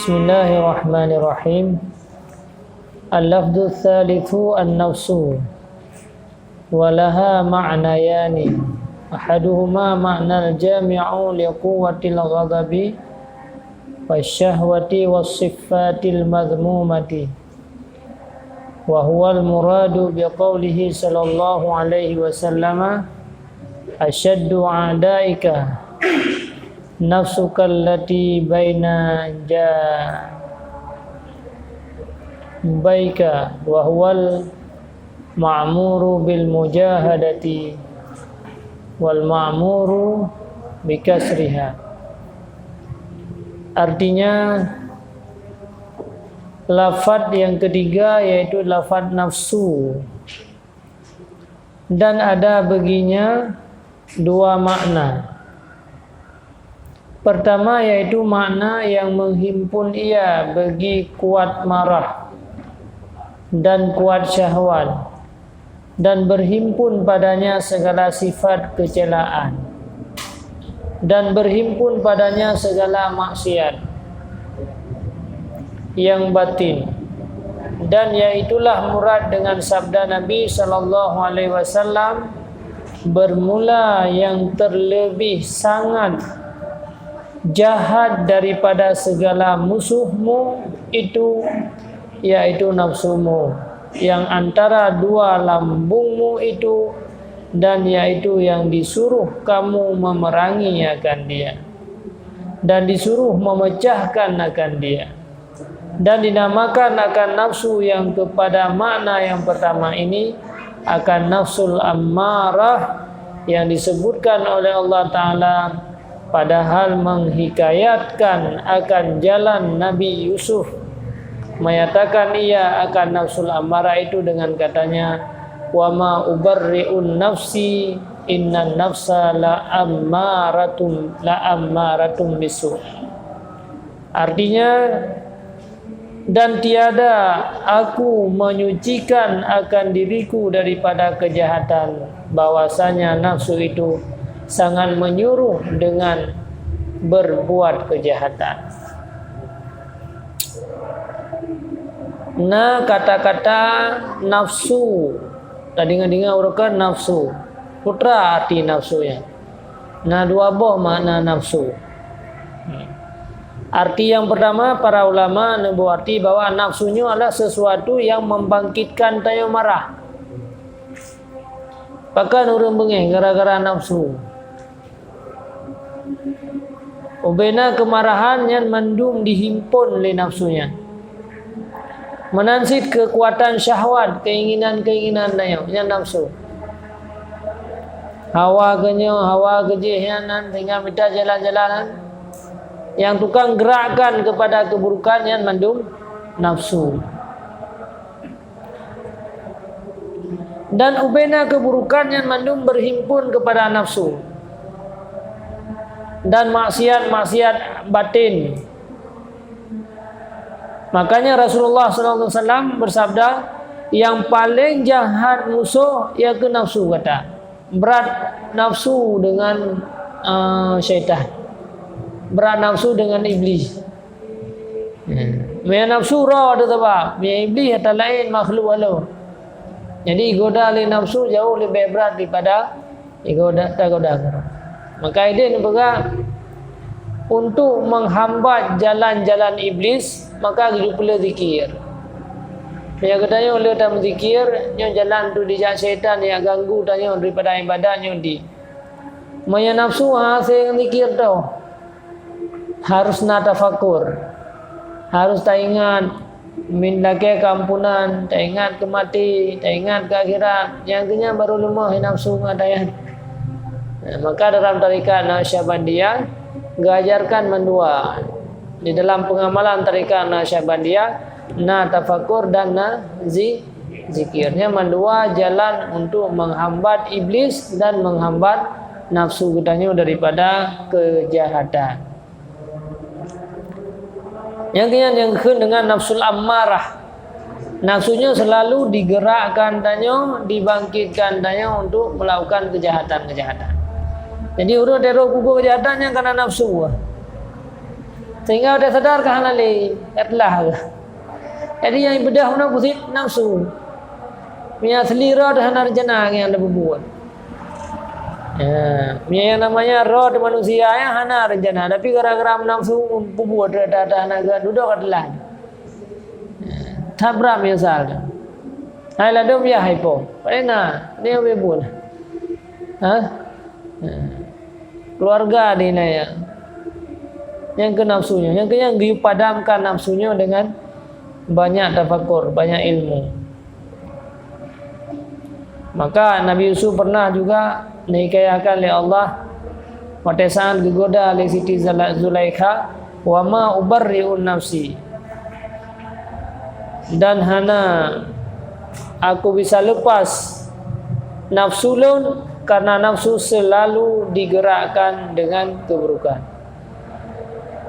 Bismillahirrahmanirrahim. Al-lafdhu tsalitsu an-nafsu walaha ma'nayani. Ahaduhuma ma'nal jami'u liquwwatil ghadabi wasyahwati was-sifatil madhmumati. Wa huwal muradu biqaulihi sallallahu alaihi wasallam asyaddu a'daika nafsuka allati baina baika wa huwal ma'muru bil mujahadati wal ma'muru bikasriha. Artinya lafaz yang ketiga yaitu lafaz nafsu, dan ada baginya dua makna. Pertama yaitu makna yang menghimpun ia bagi kuat marah dan kuat syahwat, dan berhimpun padanya segala sifat kecelaan, dan berhimpun padanya segala maksiat yang batin. Dan yaitulah murad dengan sabda Nabi sallallahu alaihi wasallam, bermula yang terlebih sangat jahat daripada segala musuhmu itu yaitu nafsumu yang antara dua lambungmu itu, dan yaitu yang disuruh kamu memerangi akan dia dan disuruh memecahkan akan dia, dan dinamakan akan nafsu yang kepada makna yang pertama ini akan nafsul ammarah yang disebutkan oleh Allah Ta'ala padahal menghikayatkan akan jalan Nabi Yusuf, menyatakan ia akan nafsul ammarah itu dengan katanya, wa ma ubarri'un nafsi innan nafsa la ammaratum bisu. Artinya, dan tiada aku menyucikan akan diriku daripada kejahatan, bahwasanya nafsu itu sangat menyuruh dengan berbuat kejahatan. Nah, kata-kata nafsu tadi dengar urukan nafsu, putra arti nafsunya. Nah, dua boh makna nafsu. Arti yang pertama, para ulama membuat arti bahwa nafsunya adalah sesuatu yang membangkitkan tayo marah. Bahkan orang bengeng gara-gara nafsu. Ubena kemarahan yang mendung dihimpun oleh nafsunya, menansit kekuatan syahwat, keinginan-keinginan yang nafsu. Hawa kejihanan tinggal minta jalan-jalanan yang tukang gerakkan kepada keburukan yang mendung nafsu. Dan ubena keburukan yang mendung berhimpun kepada nafsu, dan maksiat-maksiat batin. Makanya Rasulullah SAW bersabda, yang paling jahat musuh yaitu nafsu, kata. Berat nafsu dengan syaitan, berat nafsu dengan iblis. Mia nafsu ra ada sebab, mia iblis atau lain makhluk Allah. Jadi goda oleh nafsu jauh lebih berat daripada goda. Maka ini juga untuk menghambat jalan-jalan iblis, maka hidup pula zikir. Yang katanya oleh tak zikir, yang jalan tu dijak syaitan yang ganggu tanya daripada ibadahnya di. Maya nafsu hasil zikir tu harus natafakur, harus tak ingat min laki kampunan, tak ingat ke mati, tak ingat ke akhirat. Yang kenyang baru lemah nafsu ngadayan. Maka dalam tarikat Naqsyabandiyah mengajarkan mendua. Di dalam pengamalan tarikat Naqsyabandiyah, na tafakur dan na zikirnya mendua jalan untuk menghambat iblis dan menghambat nafsu kitanya daripada kejahatan. Yang dengan nafsul ammarah, nafsunya selalu digerakkan tanya, dibangkitkan tanya untuk melakukan kejahatan-kejahatan. Jadi urut teror kuku kejahatannya karena nafsu. Sehingga dia sadar ke hal lain. Itulah. Jadi yang ibadah mana pusing nafsu. Punya selera dah narjana yang ada berbuat. Yang namanya roh manusia yang hana rencana. Tapi gara-gara nafsu berbuat dah naga duduk adalah. Tabra misal. Hai ladom ya hai po. Pernah ni apa buat? Keluarga ni ya. Yang ke nafsunya, yang padamkan nafsunya dengan banyak tafakur, banyak ilmu. Maka Nabi Yusuf pernah juga dihikayakan oleh Allah pada saat digoda oleh Siti Zulaikha, wa ma ubarri'un nafsi, dan hana aku bisa lepas nafsu lun, karena nafsu selalu digerakkan dengan keburukan.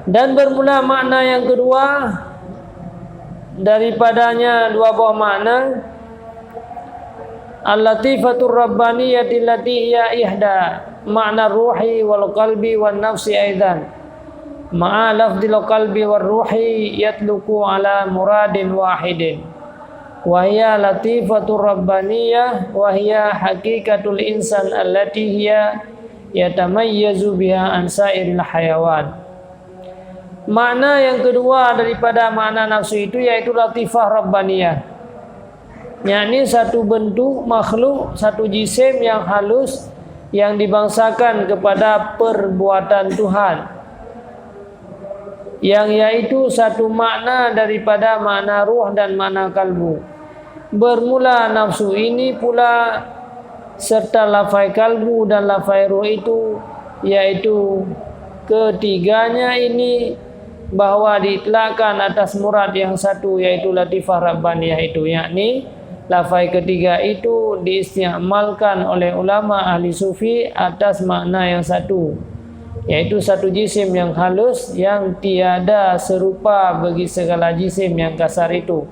Dan bermula makna yang kedua daripadanya dua buah makna, al-latifatur rabbaniyati allati hiya ihda makna ruhi wal qalbi wan nafsi aidan ma'a lafdil qalbi war ruhi yatluqu ala muradin wahidin wa hiya latifatur rabbaniyah wa hiya haqiqatul insan allati hiya yatamayyazu biha an sa'iril hayawan. Makna yang kedua daripada makna nafsu itu yaitu latifah rabbaniyah, yakni satu bentuk makhluk, satu jisim yang halus yang dibangsakan kepada perbuatan Tuhan, yang yaitu satu makna daripada makna ruh dan makna kalbu. Bermula nafsu ini pula serta lafai kalbu dan lafai ruh itu, yaitu ketiganya ini bahwa diitlakkan atas murad yang satu, yaitu latifah rabbaniyah itu, yakni lafai ketiga itu diistiamalkan oleh ulama ahli sufi atas makna yang satu, yaitu satu jisim yang halus yang tiada serupa bagi segala jisim yang kasar itu,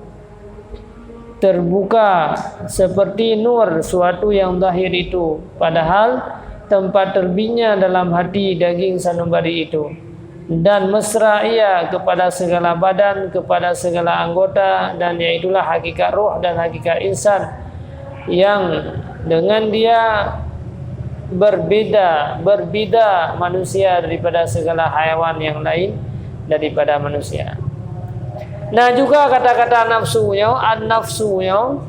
terbuka seperti nur suatu yang zahir itu, padahal tempat terbitnya dalam hati daging sanubari itu, dan mesra ia kepada segala badan, kepada segala anggota, dan yaitulah hakikat roh dan hakikat insan yang dengan dia berbeda manusia daripada segala haiwan yang lain daripada manusia. Nah juga kata-kata nafsunya, an-nafsunya,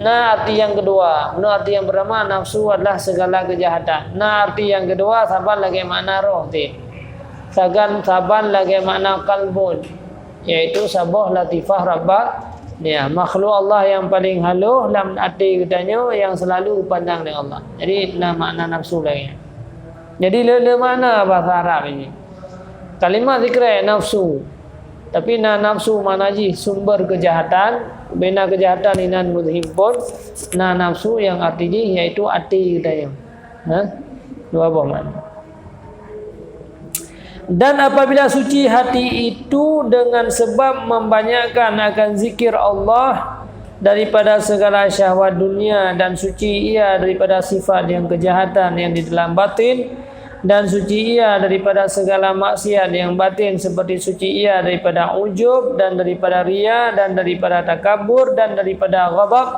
nah arti yang kedua, nah arti yang pertama nafsu adalah segala kejahatan. Nah arti yang kedua saban lagi makna roh saban lagi makna kalbun, yaitu sabah latifah rabbaniyah, makhluk Allah yang paling halus dalam arti katanya yang selalu pandang dengan Allah. Jadi makna nafsu lagi. Jadi le makna bahasa Arab ini. Kalimat zikr nafsu. Tapi nafsu mana ji sumber kejahatan, bina kejahatan inan mudhimpun. Nafsu yang artinya yaitu arti katanya. Dua buah makna. Dan apabila suci hati itu dengan sebab membanyakkan akan zikir Allah daripada segala syahwat dunia, dan suci ia daripada sifat yang kejahatan yang di dalam batin, dan suci ia daripada segala maksiat yang batin, seperti suci ia daripada ujub dan daripada riya dan daripada takabur dan daripada ghadab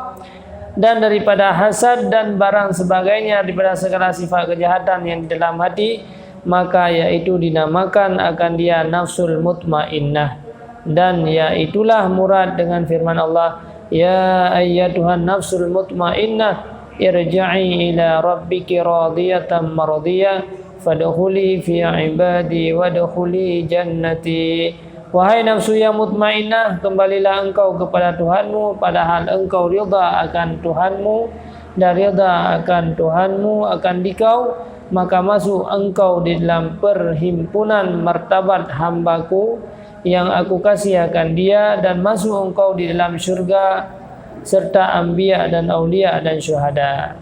dan daripada hasad dan barang sebagainya daripada segala sifat kejahatan yang di dalam hati, maka yaitu dinamakan akan dia nafsul mutmainnah. Dan yaitulah murad dengan firman Allah, ya ayyatuhan nafsul mutmainnah irja'i ila rabbiki radiyatan mardiyah fadkhuli fi ibadi wadkhuli jannati. Wahai nafsu yang mutmainnah, kembalilah engkau kepada Tuhanmu padahal engkau rida akan Tuhanmu, dan rida akan Tuhanmu akan dikau, maka masuk engkau di dalam perhimpunan martabat hambaku yang aku kasih akan dia, dan masuk engkau di dalam syurga serta anbiya dan aulia dan syuhada.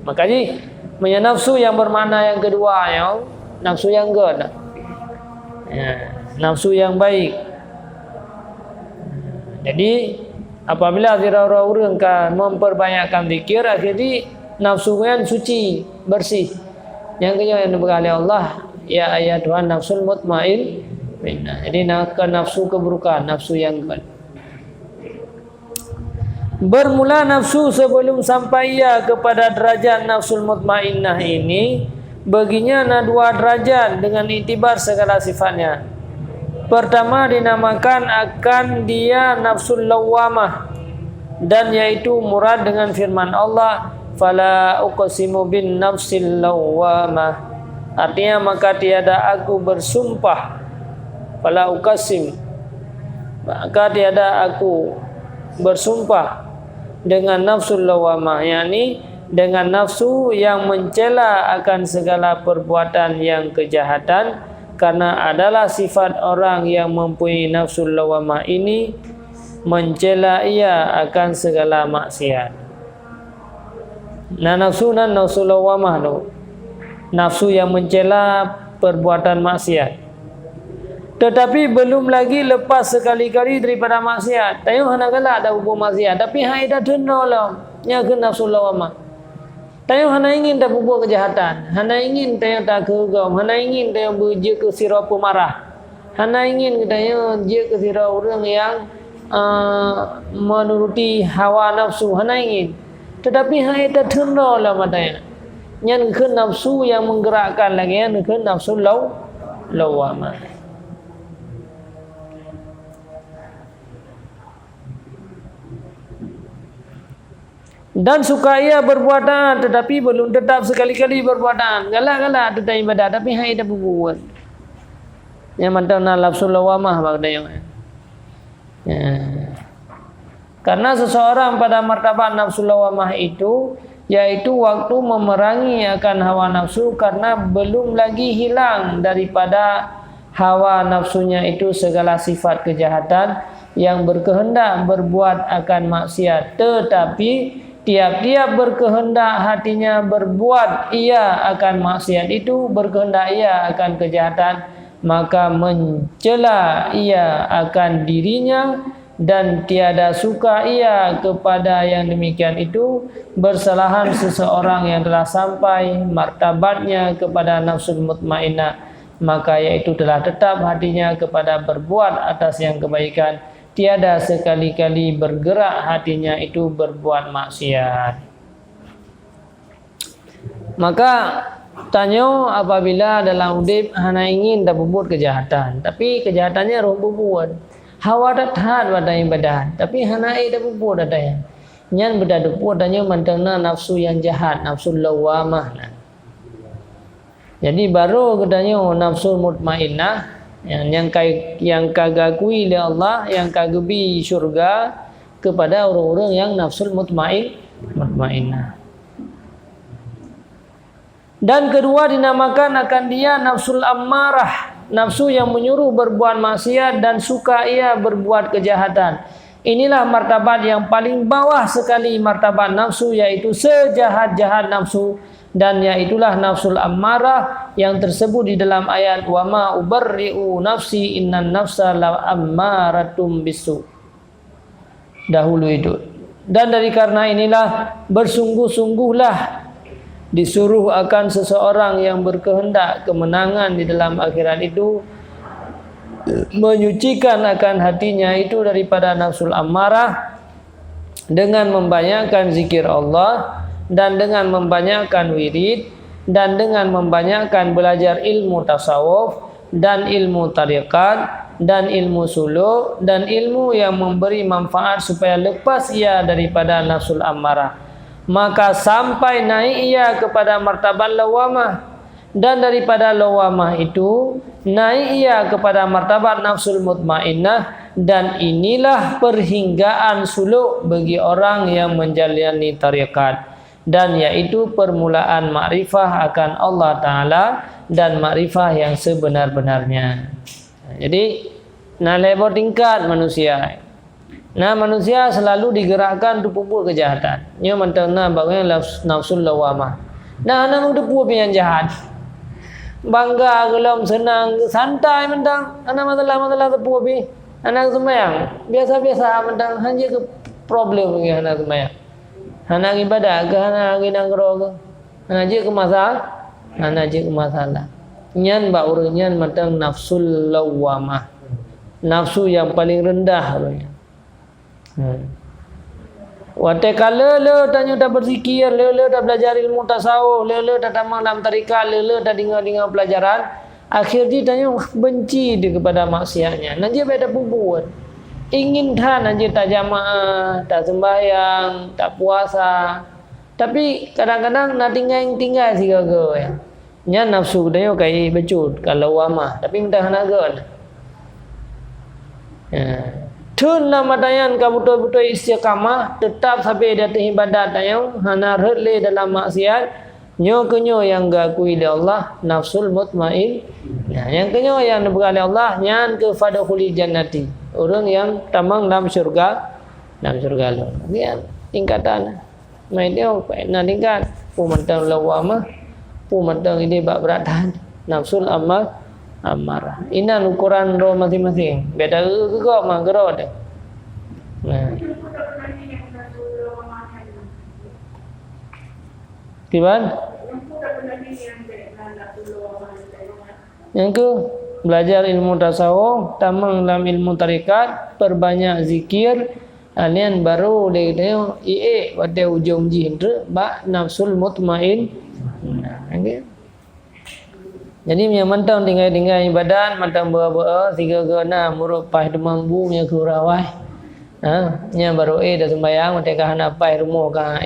Makanya punya nafsu yang bermakna yang kedua, yang nafsu yang good, nafsu yang baik. Jadi apabila orang kan memperbanyakkan zikir, akhirnya nafsu kan suci, bersih. Yang kedua yang diberi oleh Allah, ya ayat Tuhan nafsul mutmain, fitnah. Jadi nafsu keburukan, nafsu yang kuat. Bermula nafsu sebelum sampai ia kepada derajat nafsul mutmainnah ini, baginya ada 2 derajat dengan iktibar segala sifatnya. Pertama dinamakan akan dia nafsul lawamah, dan yaitu murad dengan firman Allah, fala uqsimu bin nafsil lawamah. Artinya maka tiada aku bersumpah, fala uqsim, maka tiada aku bersumpah dengan nafsul lawamah, yakni dengan nafsu yang mencela akan segala perbuatan yang kejahatan, karena adalah sifat orang yang mempunyai nafsul lawamah ini mencela ia akan segala maksiat. Nafsu lawamah tu, nafsu yang mencela perbuatan maksiat. Tetapi belum lagi lepas sekali-kali daripada maksiat. Tayung hana galak ada bubuh maksiat, tapi hai dah denolom nya ke nafsu lawamah. Tayung hana ingin dah bubuh kejahatan, hana ingin tayung tak kegom, hana ingin tayung berje ke sira pemarah, hana ingin tayung je ke sira orang yang menuruti hawa nafsu, hana ingin. Tetapi hai dah denolom matanya. Nyan ke nafsu yang menggerakkan lagi, nyan ke nafsu lawamah. Dan suka ia berbuatan, tetapi belum tetap sekali-kali berbuatan. Galak-galak tetap ibadat, tapi hai dah berbuat. Yang mantana nafsul lawamah bagdayang. Karena seseorang pada martabat nafsul lawamah itu, yaitu waktu memerangi akan hawa nafsu, karena belum lagi hilang daripada hawa nafsunya itu segala sifat kejahatan yang berkehendak berbuat akan maksiat, tetapi tiap-tiap berkehendak hatinya berbuat ia akan maksiat itu, berkehendak ia akan kejahatan, maka mencela ia akan dirinya, dan tiada suka ia kepada yang demikian itu. Bersalahan seseorang yang telah sampai martabatnya kepada nafsul mutmainnah, maka yaitu telah tetap hatinya kepada berbuat atas yang kebaikan, tiada sekali-kali bergerak hatinya itu berbuat maksiat. Maka tanya, apabila dalam udip hana ingin dah berbuat kejahatan, tapi kejahatannya roh berbuat, hawa dah tahan pada ibadah, tapi hana dah berbuat ada yang nyan berdadu buat tanya mantana nafsu yang jahat, nafsu lawamah. Jadi baru katanya nafsu mutmainnah yang kagakui oleh Allah, yang kagabi syurga kepada orang-orang yang nafsul mutmainnah. Dan kedua dinamakan akan dia nafsul ammarah, nafsu yang menyuruh berbuat maksiat dan suka ia berbuat kejahatan. Inilah martabat yang paling bawah sekali martabat nafsu, yaitu sejahat-jahat nafsu, dan yaitulah nafsul ammarah yang tersebut di dalam ayat wa ma ubarri'u nafsi innan nafsa la ammaratum bisu dahulu itu. Dan dari karena inilah bersungguh-sungguhlah disuruh akan seseorang yang berkehendak kemenangan di dalam akhirat itu menyucikan akan hatinya itu daripada nafsul ammarah dengan membanyakkan zikir Allah, dan dengan membanyakkan wirid, dan dengan membanyakkan belajar ilmu tasawuf, dan ilmu tariqat, dan ilmu suluk, dan ilmu yang memberi manfaat supaya lepas ia daripada nafsul ammarah. Maka sampai naik ia kepada martabat lawamah, dan daripada lawamah itu naik ia kepada martabat nafsul mutmainnah. Dan inilah perhinggaan suluk bagi orang yang menjalani tariqat, dan yaitu permulaan makrifah akan Allah Ta'ala dan makrifah yang sebenar-benarnya. Jadi level tingkat manusia. Manusia selalu digerakkan untuk berbuat kejahatan. Nya mantana bagaimana nafsul lawamah. Anak muda buat yang jahat. Bangga gelom senang santai mentang anak masalah tepu bi. Anak sembahyang biasa-biasa mentang hanya ke problem bagi anak sembahyang. Anak ibadah ke anak nangro ke. Anak je ke masalah. Anak je ke masalah. nyan ba urang nyan matang nafsul lawamah. Nafsu yang paling rendah urangnya. Watai kala le tanya dah berzikir, le dah belajar ilmu tasawuf, le dah tamak dalam tarikat, le dah dengar pelajaran, akhirnya tanya benci dia kepada maksiatnya. Nanti ada bubuan. Ingin nanti tak jamaah, tak sembahyang, tak puasa. Tapi kadang-kadang nak tinggal si gaga ya. Nya nafsu dia kai becut kalau wamah, tapi minta hanaga. Tun nama dayan kamu betul-betul istiqamah tetap sampai di atas ibadat dayan hana redle dalam maksiat nyo kenyo yang gakui oleh Allah nafsul mutmain. Nah, yang kenyo yang diberkati Allah nyan ke fadkhuli jannati. Orang yang tamang dalam syurga lo. Dia tingkatan. Mai dia nak tingkat pemantang lawamah, pemantang ini bab beratan nafsul amarah. Ini ukuran roh masing-masing. Beda ke kok mah gerot. Nah. Kiban? Yang ke belajar ilmu tasawuf, tamang dalam ilmu tarikat, perbanyak zikir, alian baru dia pada ujung jihndra ba nafsul mutmain. Nah, okay. Jadi yang mantang tinggal ibadat, mantang berapa tiga gana murup pai demang bu nya kurawai. Nya baru dah sembahyang mereka hana pai rumah ka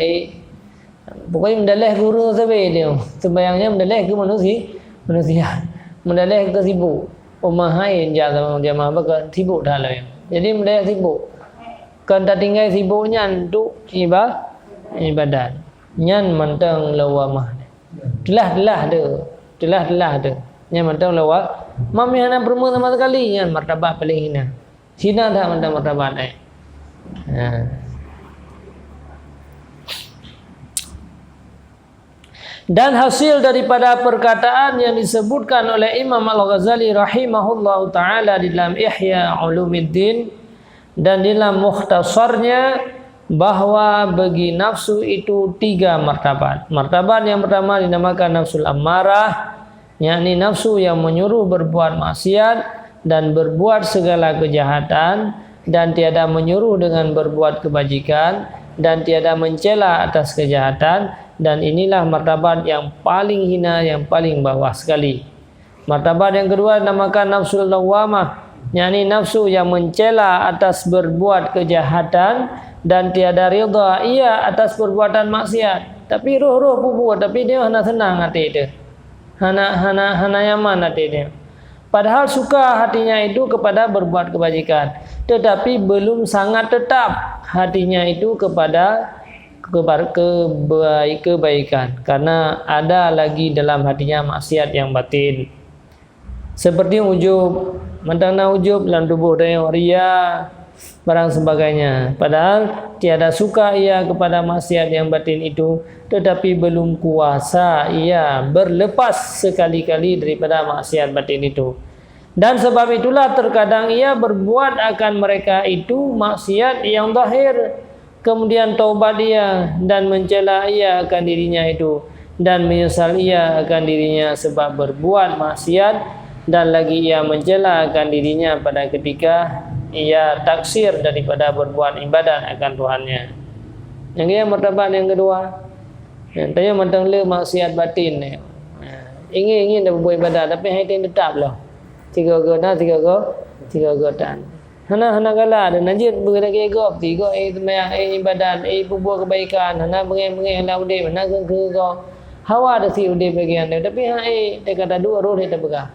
pokoknya mendalih guru sabe dia. Sembahyangnya mendalih ke manusia. Mendalih ke sibuk. Pemahain jaga jamaah baka sibuk dah lah. Jadi mendalih sibuk. Kan tak tinggal sibuknya untuk ibadat. Nyan mantang lawamah. Telah dia. Yang mantap lawa. Mami hana bermu sama sekali. Yang martabat paling hina. Hina dah mantap martabat ni. Dan hasil daripada perkataan yang disebutkan oleh Imam Al-Ghazali rahimahullahu ta'ala di dalam Ihya Ulumuddin dan di dalam mukhtasarnya bahwa bagi nafsu itu 3 martabat. Martabat yang pertama dinamakan nafsul ammarah, yakni nafsu yang menyuruh berbuat maksiat dan berbuat segala kejahatan dan tiada menyuruh dengan berbuat kebajikan dan tiada mencela atas kejahatan, dan inilah martabat yang paling hina, yang paling bawah sekali. Martabat yang kedua dinamakan nafsul lawamah, yakni nafsu yang mencela atas berbuat kejahatan dan tiada ridha ia atas perbuatan maksiat. Tapi roh-roh buat, tapi dia hana senang hati dia. Hana nyaman hati dia. Padahal suka hatinya itu kepada berbuat kebajikan, tetapi belum sangat tetap hatinya itu kepada kebaikan, karena ada lagi dalam hatinya maksiat yang batin. Seperti ujub, mentang ujub dalam tubuh dia ria barang sebagainya. Padahal tiada suka ia kepada maksiat yang batin itu, tetapi belum kuasa ia berlepas sekali-kali daripada maksiat batin itu. Dan sebab itulah terkadang ia berbuat akan mereka itu maksiat yang zahir, kemudian taubat ia dan mencela ia akan dirinya itu, dan menyesal ia akan dirinya sebab berbuat maksiat, dan lagi ia mencela akan dirinya pada ketika ia taksir daripada berbuat ibadat akan Tuhannya. Yang ia martabat yang kedua, yang tanya mentang le maksiat batin ni. Ingin dah berbuat ibadat tapi hati tetap lah. Tiga godan. Hana kala ada najis bergerak gop tiga semayang ibadat berbuat kebaikan, hana bengeng lah udah mana ke kau hawa ada si udah bagian dia, tapi dia kata dua roh dia tak pegang.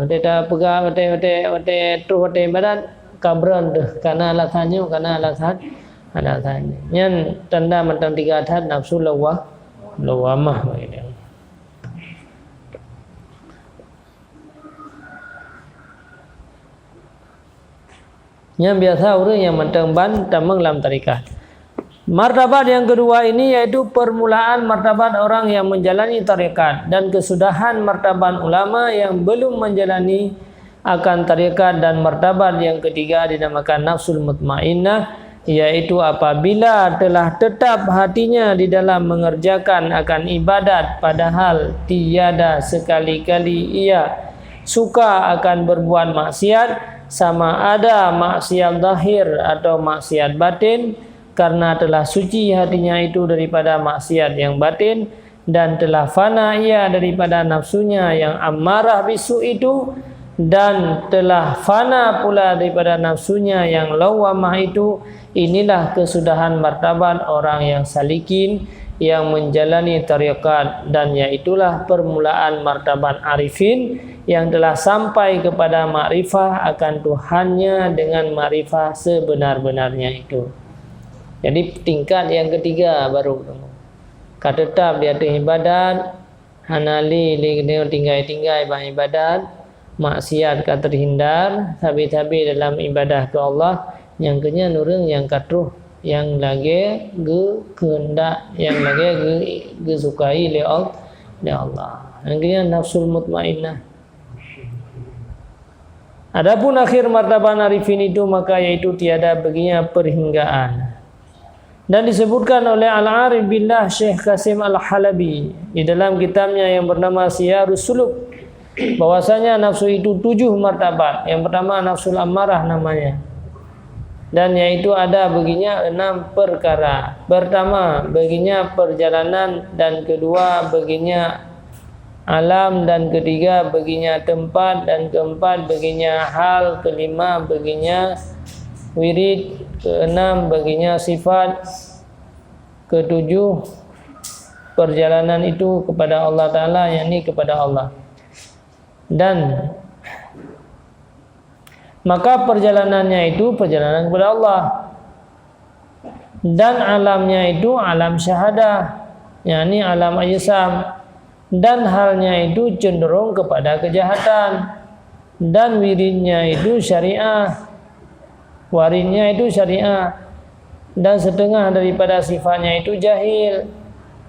Dia tak pegang ote ibadat kabran tu karena alasannya yang tanda mentang 3 adat nafsu lawamah bagi dia. Yang biasa orang yang mentang ban tamang dalam tarikat. Martabat yang kedua ini yaitu permulaan martabat orang yang menjalani tarikat dan kesudahan martabat ulama yang belum menjalani akan tarikat, dan martabat yang ketiga dinamakan nafsul mutmainnah, yaitu apabila telah tetap hatinya di dalam mengerjakan akan ibadat padahal tiada sekali-kali ia suka akan berbuat maksiat, sama ada maksiat zahir atau maksiat batin, karena telah suci hatinya itu daripada maksiat yang batin dan telah fana ia daripada nafsunya yang ammarah bisu itu, dan telah fana pula daripada nafsunya yang lawamah itu. Inilah kesudahan martabat orang yang salikin, yang menjalani tariqat, dan yaitulah permulaan martabat arifin yang telah sampai kepada makrifah akan Tuhannya dengan makrifah sebenar-benarnya itu. Jadi tingkat yang ketiga baru tetap di atas ibadat, hanali tinggai-tinggai bang ibadat, maksiat kata terhindar, tapi dalam ibadah ke Allah yang kenya nurung yang katruh yang lagi kehendak yang lagi sukai oleh Allah. Yang kenya nafsul mutmainnah. Adapun akhir martabat arifin itu maka yaitu tiada baginya perhinggaan. Dan disebutkan oleh Al-Arif Billah Syekh Qasim Al-Halabi di dalam kitabnya yang bernama Siyarus Suluk, bahwasanya nafsu itu 7 martabat. Yang pertama nafsul ammarah namanya, dan yaitu ada baginya 6 perkara. Pertama baginya perjalanan, dan kedua baginya alam, dan ketiga baginya tempat, dan keempat baginya hal, kelima baginya wirid, keenam baginya sifat, ketujuh perjalanan itu kepada Allah Ta'ala, yakni kepada Allah. Dan maka perjalanannya itu perjalanan kepada Allah, dan alamnya itu alam syahadah, yakni alam ajsam, dan halnya itu cenderung kepada kejahatan, dan wiridnya itu syariah, waridnya itu syariah, dan setengah daripada sifatnya itu jahil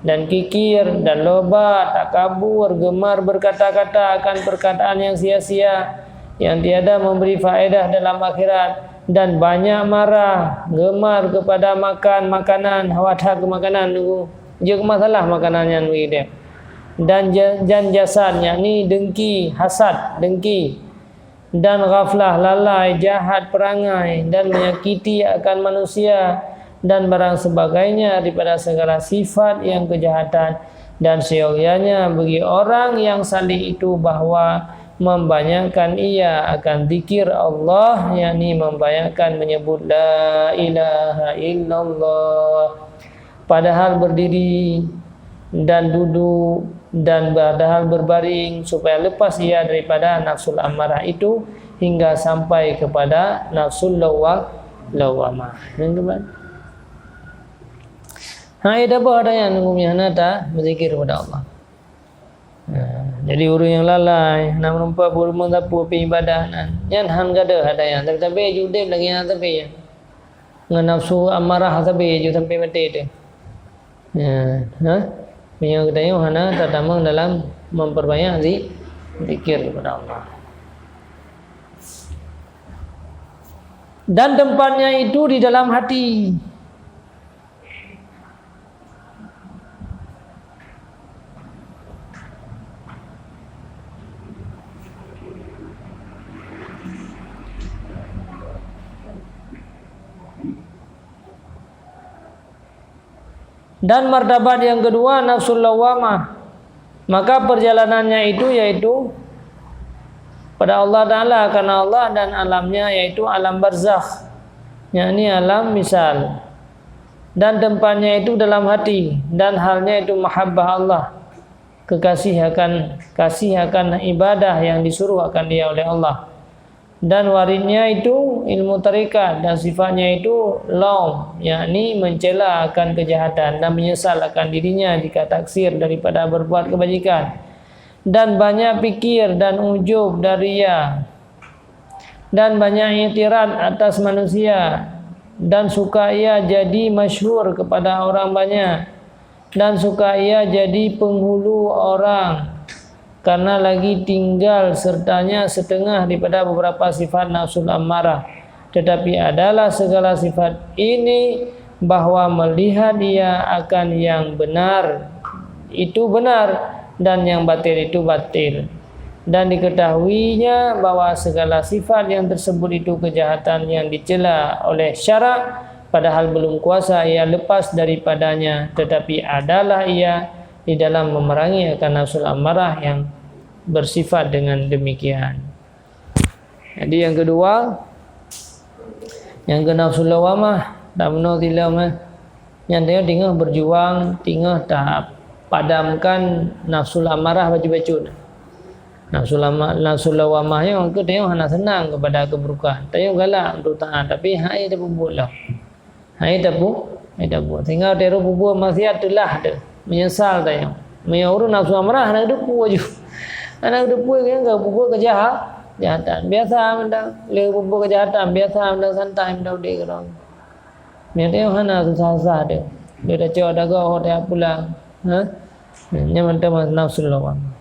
dan kikir dan loba, takabur, gemar berkata-kata akan perkataan yang sia-sia yang tiada memberi faedah dalam akhirat, dan banyak marah, gemar kepada makan makanan, hawat-hak makanan tu je masalah makanannya begitu. Dan jasad, yakni dengki, hasad, dengki, dan ghaflah, lalai, jahat perangai, dan menyakiti akan manusia, dan barang sebagainya daripada segala sifat yang kejahatan. Dan seyogyanya bagi orang yang salih itu bahwa membanyakkan ia akan zikir Allah, yakni membanyakkan menyebut la ilaha illallah, padahal berdiri dan duduk dan padahal berbaring, supaya lepas ia daripada nafsul ammarah itu hingga sampai kepada nafsul lawamah. Ada apa ada yang nunggunya nata berzikir kepada Allah. Jadi orang yang lalai nak merumpa burung tapu ibadah yan han gada ada yang tapi jude lagi yang tapi ya dengan nafsu amarah tapi ju sampai mati tu. Punya kita yang hana tertamang dalam memperbanyak zikir kepada Allah. Dan tempatnya itu di dalam hati. Dan martabat yang kedua nafsul lawamah, maka perjalanannya itu yaitu pada Allah Ta'ala, karena Allah dan alamnya yaitu alam barzakh, yakni alam misal, dan tempatnya itu dalam hati, dan halnya itu mahabbah Allah, kasih akan ibadah yang disuruh akan dia oleh Allah, dan waridnya itu ilmu tarikat, dan sifatnya itu laum, yakni mencela akan kejahatan dan menyesal akan dirinya jika taksir daripada berbuat kebajikan, dan banyak pikir dan ujub dari ria, dan banyak i'tirad atas manusia, dan suka ia jadi masyhur kepada orang banyak, dan suka ia jadi penghulu orang, karena lagi tinggal sertanya setengah daripada beberapa sifat nafsul ammarah, tetapi adalah segala sifat ini bahwa melihat ia akan yang benar itu benar dan yang batil itu batil, dan diketahuinya bahwa segala sifat yang tersebut itu kejahatan yang dicela oleh syarak, padahal belum kuasa ia lepas daripadanya, tetapi adalah ia di dalam memerangi akan nafsu amarah yang bersifat dengan demikian. Jadi yang kedua, yang ke nafsu lawamah tak benar tidak mah, yang tengah berjuang, tengah tak padamkan nafsu amarah baju-baju. Nafsu lawamah yang ke tengok hanya senang kepada keburukan, tengok galak untuk taat, tapi hai dah buat lah, hai dah buat, tinggal teru buat maksiat itulah tu menyesal tengok, menyuruh nafsu amarah nak depu aja, anak depu yang enggak buat kejahatan biasa mendang, le buat kejahatan biasa mendang santai mendang dia kerang, dia tengok hanya susah-susah dia dah cakap dah kau dia pulang, nyaman teman nafsu lawamah.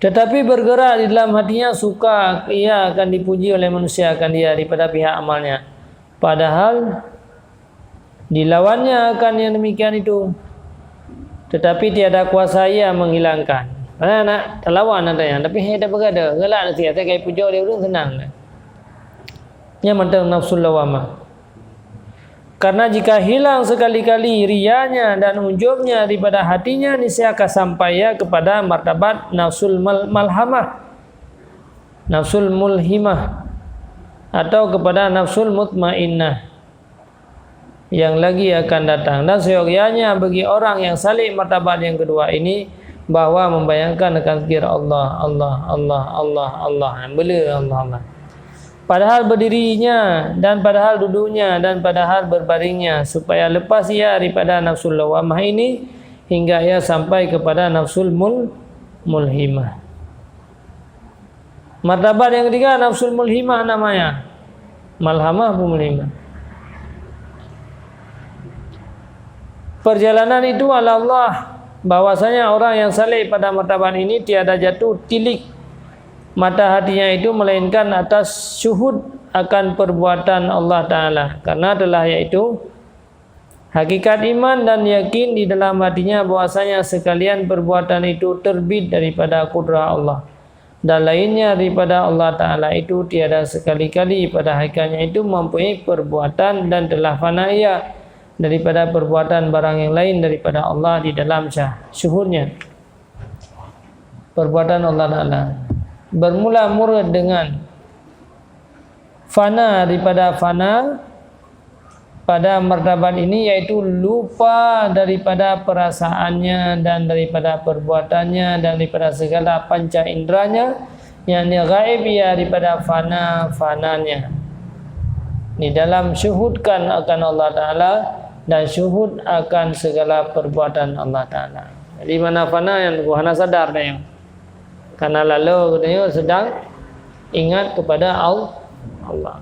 Tetapi bergerak di dalam hatinya suka ia akan dipuji oleh manusia akan dia daripada pihak amalnya, padahal dilawannya akan yang demikian itu, tetapi tiada kuasa ia menghilangkan. Nak terlawan nantinya, tapi dia dah berada gelak nanti saya kaya puja dia urang senang. Yang mentang nafsu lawamah. Karena jika hilang sekali-kali riyanya dan ujubnya daripada hatinya, niscaya akan sampai ya kepada martabat nafsul malhamah, nafsul mulhimah, atau kepada nafsul mutmainnah yang lagi akan datang. Dan seyogyanya bagi orang yang salih martabat yang kedua ini, bahwa membayangkan akan zikir Allah, Allah, Allah, Allah, Allah, Allah. Padahal berdirinya dan padahal duduknya dan padahal berbaringnya, supaya lepas ia daripada nafsul lawamah ini hingga ia sampai kepada nafsul mulhimah. Martabat yang ketiga nafsul mulhimah namanya, malhamah mulhimah. Perjalanan itu ala Allah, bahwasanya orang yang saleh pada martabat ini tiada jatuh tilik mata hatinya itu melainkan atas syuhud akan perbuatan Allah Ta'ala, karena telah yaitu hakikat iman dan yakin di dalam hatinya bahwasanya sekalian perbuatan itu terbit daripada kudrah Allah, dan lainnya daripada Allah Ta'ala itu tiada sekali-kali pada hakikatnya itu mempunyai perbuatan, dan telah fana ia daripada perbuatan barang yang lain daripada Allah di dalam syuhudnya. Perbuatan Allah Ta'ala bermula murad dengan fana daripada fana pada martabat ini, yaitu lupa daripada perasaannya dan daripada perbuatannya dan daripada segala panca inderanya, yang gaib ia daripada fananya di dalam syuhudkan akan Allah Ta'ala dan syuhud akan segala perbuatan Allah Ta'ala. Jadi mana fana yang hana sadar dia, karena lalu dia sedang ingat kepada Allah.